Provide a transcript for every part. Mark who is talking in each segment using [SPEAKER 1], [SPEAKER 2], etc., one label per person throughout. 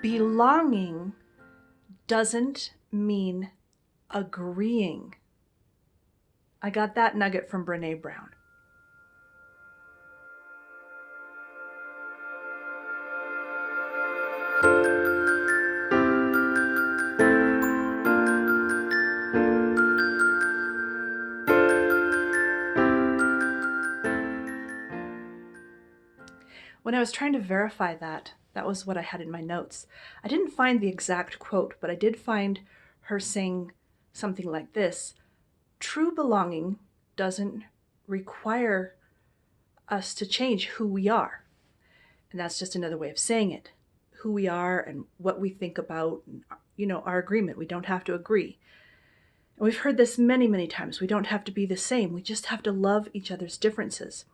[SPEAKER 1] Belonging doesn't mean agreeing. I got that nugget from Brene Brown. When I was trying to verify that was what I had in my notes. I didn't find the exact quote, but I did find her saying something like this: true belonging doesn't require us to change who we are. And that's just another way of saying it. Who we are and what we think about, and, our agreement. We don't have to agree. And we've heard this many, many times. We don't have to be the same. We just have to love each other's differences.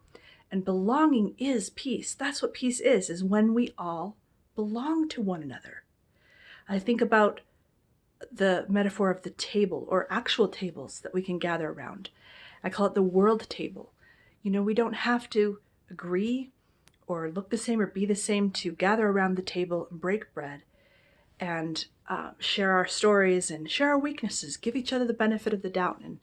[SPEAKER 1] And belonging is peace. That's what peace is when we all belong to one another. I think about the metaphor of the table, or actual tables that we can gather around. I call it the world table. We don't have to agree or look the same or be the same to gather around the table and break bread and share our stories and share our weaknesses, give each other the benefit of the doubt, and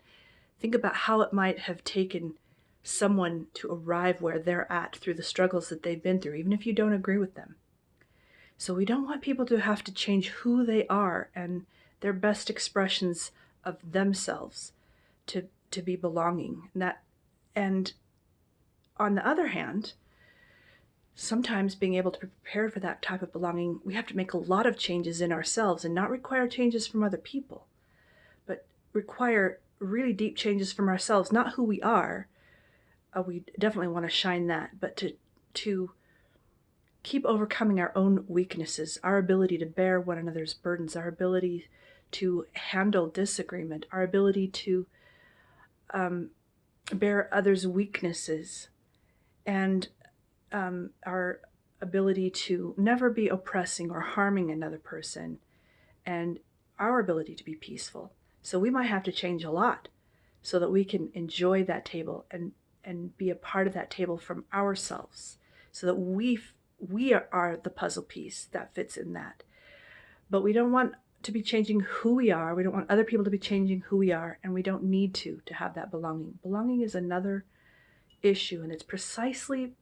[SPEAKER 1] think about how it might have taken someone to arrive where they're at through the struggles that they've been through, even if you don't agree with them. So we don't want people to have to change who they are and their best expressions of themselves to be belonging. And on the other hand, sometimes being able to be prepared for that type of belonging, we have to make a lot of changes in ourselves and not require changes from other people, but require really deep changes from ourselves, not who we are. We definitely want to shine that, but to keep overcoming our own weaknesses, our ability to bear one another's burdens, our ability to handle disagreement, our ability to bear others' weaknesses, and our ability to never be oppressing or harming another person, and our ability to be peaceful. So we might have to change a lot so that we can enjoy that table and be a part of that table from ourselves, so that we are the puzzle piece that fits in that. But we don't want to be changing who we are. We don't want other people to be changing who we are, and we don't need to have that belonging. Belonging is another issue, and it's precisely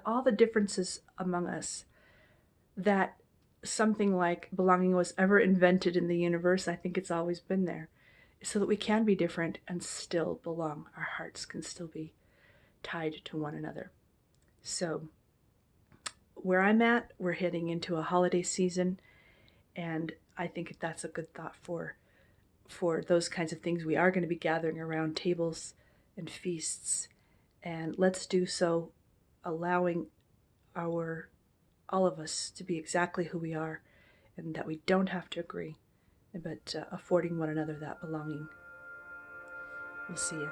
[SPEAKER 1] all the differences among us that something like belonging was ever invented in the universe. I think it's always been there, so that we can be different and still belong. Our hearts can still be tied to one another. So where I'm at, we're heading into a holiday season, and I think that's a good thought for those kinds of things. We are going to be gathering around tables and feasts, and let's do so allowing all of us to be exactly who we are, and that we don't have to agree, but affording one another that belonging. We'll see you.